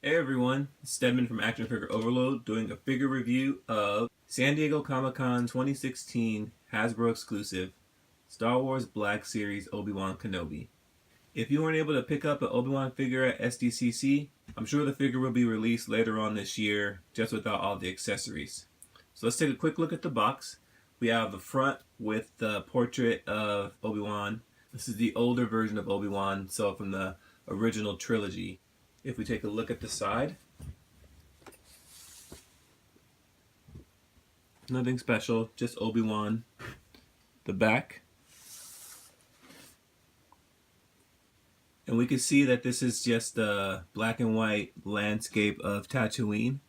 Hey everyone, it's Stedman from Action Figure Overload doing a figure review of San Diego Comic-Con 2016 Hasbro exclusive Star Wars Black Series Obi-Wan Kenobi. If you weren't able to pick up an Obi-Wan figure at SDCC, I'm sure the figure will be released later on this year just without all the accessories. So let's take a quick look at the box. We have the front with the portrait of Obi-Wan. This is the older version of Obi-Wan, so from the original trilogy. If we take a look at the side, nothing special, just Obi-Wan. The back, and we can see that this is just a black and white landscape of Tatooine,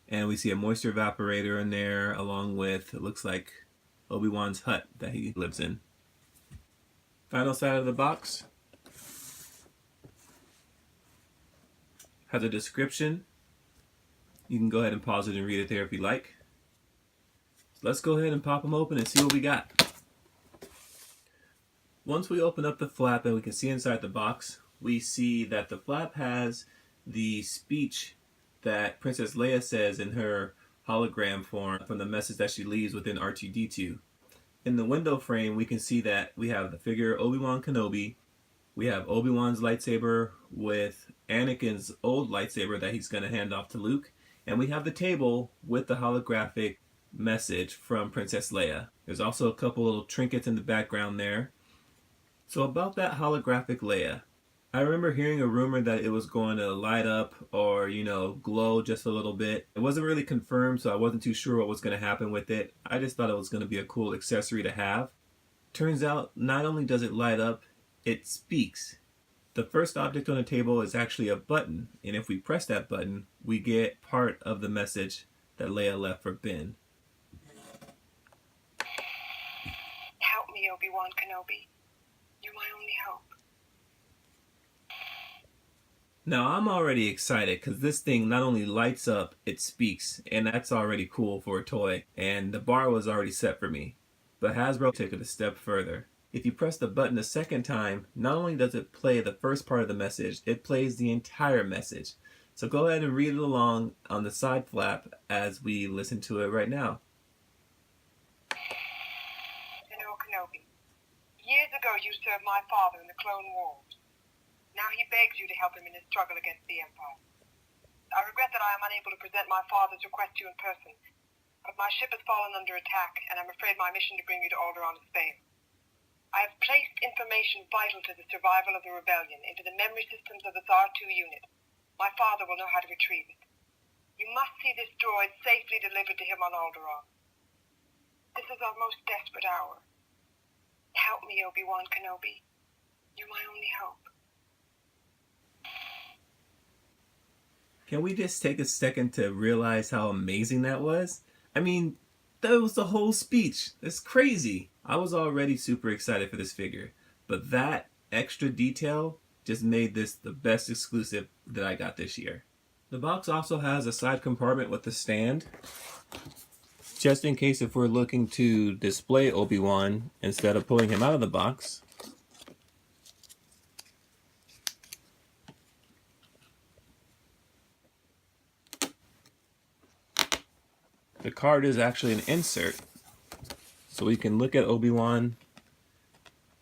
and we see a moisture evaporator in there along with, it looks like, Obi-Wan's hut that he lives in. Final side of the box has a description. You can go ahead and pause it and read it there if you like. So let's go ahead and pop them open and see what we got. Once we open up the flap and we can see inside the box, we see that the flap has the speech that Princess Leia says in her hologram form from the message that she leaves within R2-D2. In the window frame, we can see that we have the figure Obi-Wan Kenobi. We have Obi-Wan's lightsaber with Anakin's old lightsaber that he's going to hand off to Luke. And we have the table with the holographic message from Princess Leia. There's also a couple little trinkets in the background there. So about that holographic Leia, I remember hearing a rumor that it was going to light up or, glow just a little bit. It wasn't really confirmed, so I wasn't too sure what was going to happen with it. I just thought it was going to be a cool accessory to have. Turns out, not only does it light up, it speaks. The first object on the table is actually a button, and if we press that button, we get part of the message that Leia left for Ben. Help me, Obi-Wan Kenobi. You're my only hope. Now I'm already excited because this thing not only lights up, it speaks, and that's already cool for a toy, and the bar was already set for me. But Hasbro took it a step further. If you press the button a second time, not only does it play the first part of the message, it plays the entire message. So go ahead and read it along on the side flap as we listen to it right now. Kenobi, years ago you served my father in the Clone Wars. Now he begs you to help him in his struggle against the Empire. I regret that I am unable to present my father's request to you in person, but my ship has fallen under attack, and I'm afraid my mission to bring you to Alderaan has failed. I have placed information vital to the survival of the rebellion into the memory systems of this R2 unit. My father will know how to retrieve it. You must see this droid safely delivered to him on Alderaan. This is our most desperate hour. Help me, Obi-Wan Kenobi. You're my only hope. Can we just take a second to realize how amazing that was? I mean, that was the whole speech. That's crazy. I was already super excited for this figure, but that extra detail just made this the best exclusive that I got this year. The box also has a side compartment with a stand, just in case if we're looking to display Obi-Wan instead of pulling him out of the box. The card is actually an insert, so we can look at Obi-Wan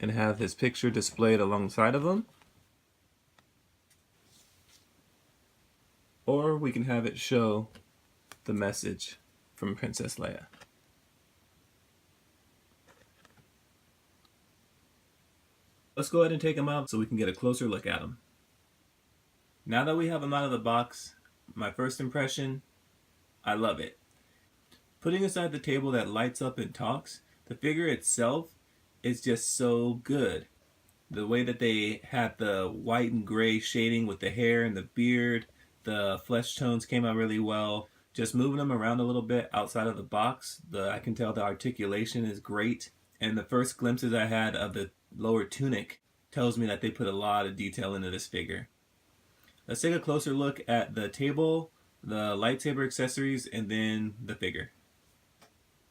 and have his picture displayed alongside of him. Or we can have it show the message from Princess Leia. Let's go ahead and take him out so we can get a closer look at him. Now that we have him out of the box, my first impression, I love it. Putting aside the table that lights up and talks, the figure itself is just so good. The way that they had the white and gray shading with the hair and the beard, the flesh tones came out really well. Just moving them around a little bit outside of the box, I can tell the articulation is great. And the first glimpses I had of the lower tunic tells me that they put a lot of detail into this figure. Let's take a closer look at the table, the lightsaber accessories, and then the figure.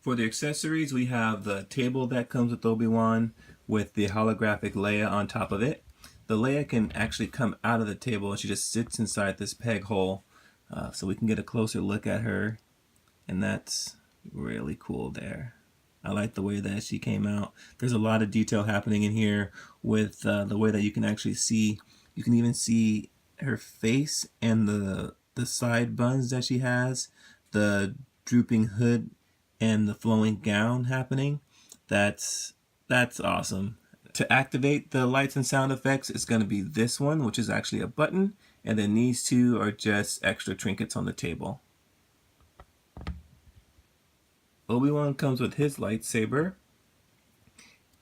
For the accessories, we have the table that comes with Obi-Wan with the holographic Leia on top of it. The Leia can actually come out of the table and she just sits inside this peg hole so we can get a closer look at her, and that's really cool there. I like the way that she came out. There's a lot of detail happening in here with the way that you can actually see. You can even see her face and the side buns that she has, the drooping hood, and the flowing gown happening. That's awesome. To activate the lights and sound effects, it's going to be this one, which is actually a button, and then these two are just extra trinkets on the table. Obi-Wan comes with his lightsaber,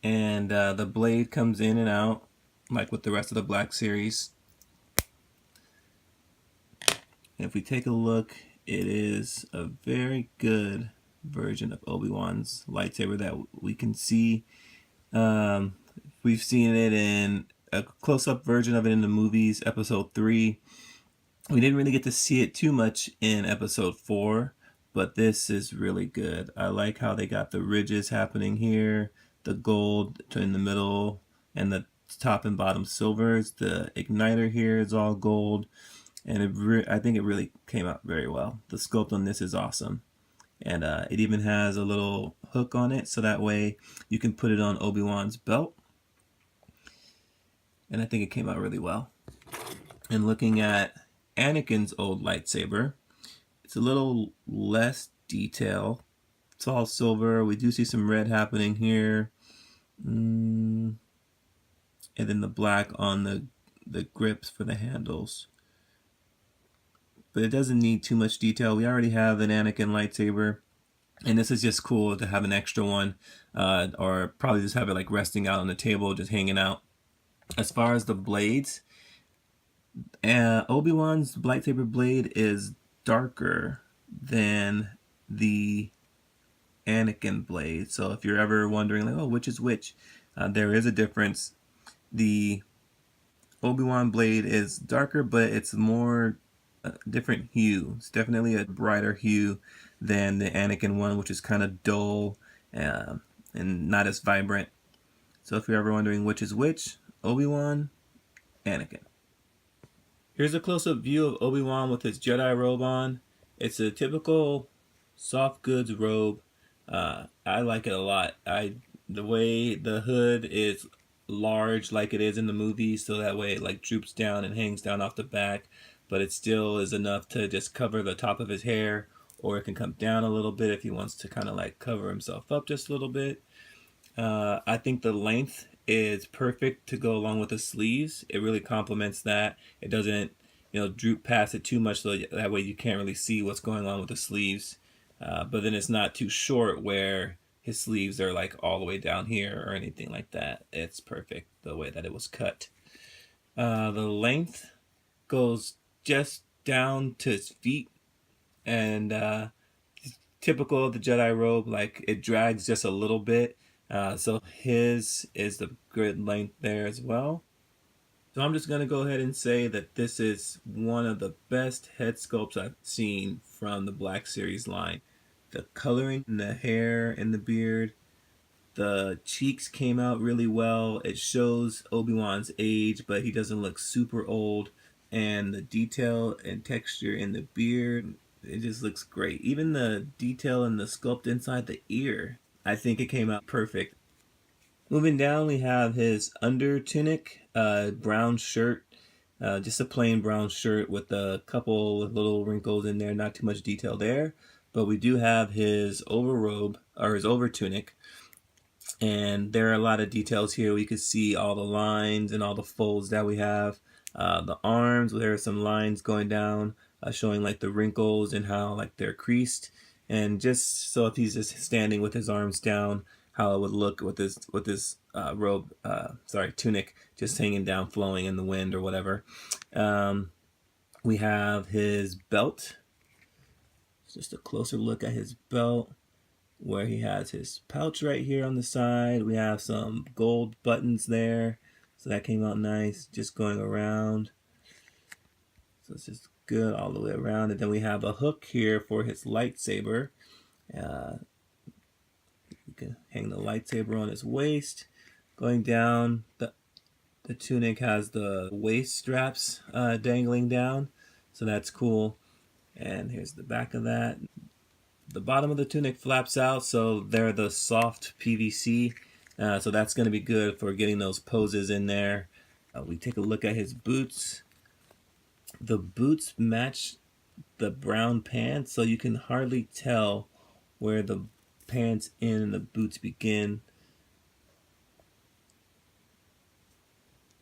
and the blade comes in and out like with the rest of the Black Series. And if we take a look, it is a very good version of Obi-Wan's lightsaber that we can see. We've seen it in a close-up version of it in the movies, Episode 3. We didn't really get to see it too much in Episode 4, but this is really good. I like how they got the ridges happening here, the gold in the middle, and the top and bottom silvers. The igniter here is all gold, and I think it really came out very well. The sculpt on this is awesome, and it even has a little hook on it, so that way you can put it on Obi-Wan's belt, and I think it came out really well. And looking at Anakin's old lightsaber, it's a little less detail. It's all silver. We do see some red happening here. And then the black on the grips for the handles. But it doesn't need too much detail. We already have an Anakin lightsaber, and this is just cool to have an extra one, or probably just have it like resting out on the table, just hanging out. As far as the blades, Obi-Wan's lightsaber blade is darker than the Anakin blade. So if you're ever wondering, like, oh, which is which, there is a difference. The Obi-Wan blade is darker, but it's more different hue. It's definitely a brighter hue than the Anakin one, which is kind of dull and not as vibrant. So if you're ever wondering which is which, Obi-Wan, Anakin. Here's a close-up view of Obi-Wan with his Jedi robe on. It's a typical soft goods robe. I like it a lot. The way the hood is large like it is in the movies, so that way it like droops down and hangs down off the back, but it still is enough to just cover the top of his hair, or it can come down a little bit if he wants to kind of like cover himself up just a little bit. I think the length is perfect to go along with the sleeves. It really complements that. It doesn't, droop past it too much, so that way you can't really see what's going on with the sleeves. But then it's not too short where his sleeves are like all the way down here or anything like that. It's perfect the way that it was cut. The length goes just down to his feet, and typical of the Jedi robe, like it drags just a little bit. So his is the good length there as well. So I'm just going to go ahead and say that this is one of the best head sculpts I've seen from the Black Series line. The coloring in the hair and the beard, the cheeks came out really well. It shows Obi-Wan's age, but he doesn't look super old. And the detail and texture in the beard, it just looks great. Even the detail and the sculpt inside the ear, I think it came out perfect. Moving down, we have his under tunic, brown shirt, just a plain brown shirt with a couple of little wrinkles in there, not too much detail there. But we do have his overrobe, or his over tunic, and there are a lot of details here. We can see all the lines and all the folds that we have. The arms, there are some lines going down, showing like the wrinkles and how like they're creased. And just so if he's just standing with his arms down, how it would look with this tunic just hanging down, flowing in the wind or whatever. We have his belt. Just a closer look at his belt, where he has his pouch right here on the side. We have some gold buttons there, so that came out nice, just going around. So it's just good all the way around. And then we have a hook here for his lightsaber. You can hang the lightsaber on his waist. Going down, the tunic has the waist straps dangling down, so that's cool. And here's the back of that. The bottom of the tunic flaps out, so they're the soft PVC. So that's going to be good for getting those poses in there. We take a look at his boots. The boots match the brown pants, so you can hardly tell where the pants end and the boots begin.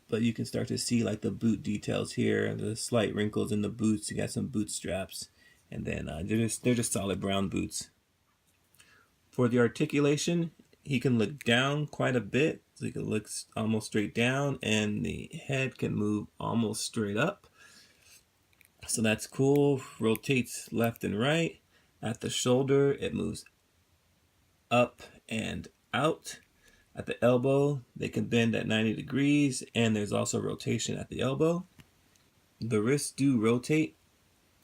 But you can start to see like the boot details here, the slight wrinkles in the boots. You got some boot straps, and then they're just solid brown boots. For the articulation, he can look down quite a bit, so he can look almost straight down, and the head can move almost straight up. So that's cool. Rotates left and right. At the shoulder, it moves up and out. At the elbow, they can bend at 90 degrees, and there's also rotation at the elbow. The wrists do rotate,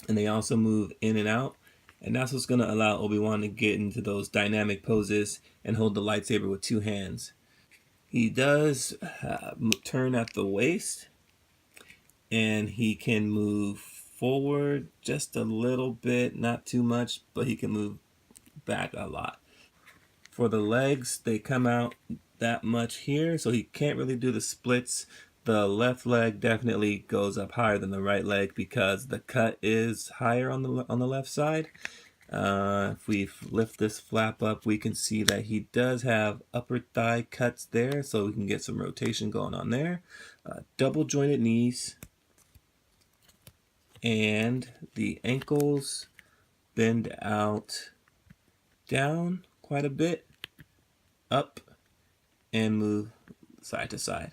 and they also move in and out, and that's what's going to allow Obi-Wan to get into those dynamic poses and hold the lightsaber with two hands. He does turn at the waist, and he can move forward just a little bit, not too much, but he can move back a lot. For the legs, they come out that much here, so he can't really do the splits. The left leg definitely goes up higher than the right leg because the cut is higher on the left side. If we lift this flap up, we can see that he does have upper thigh cuts there, so we can get some rotation going on there. Double jointed knees, and the ankles bend out down quite a bit, up, and move side to side.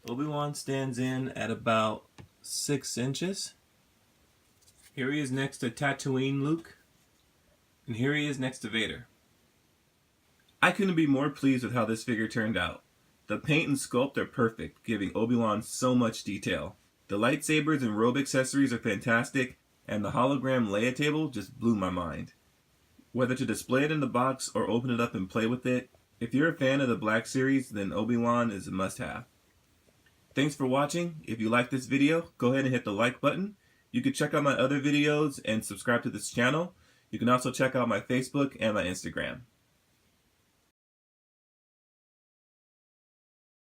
Obi-Wan stands in at about 6 inches. Here he is next to Tatooine Luke, and here he is next to Vader. I couldn't be more pleased with how this figure turned out. The paint and sculpt are perfect, giving Obi-Wan so much detail. The lightsabers and robe accessories are fantastic, and the hologram Leia table just blew my mind. Whether to display it in the box or open it up and play with it, if you're a fan of the Black Series, then Obi-Wan is a must-have. Thanks for watching. If you like this video, go ahead and hit the like button. You can check out my other videos and subscribe to this channel. You can also check out my Facebook and my Instagram.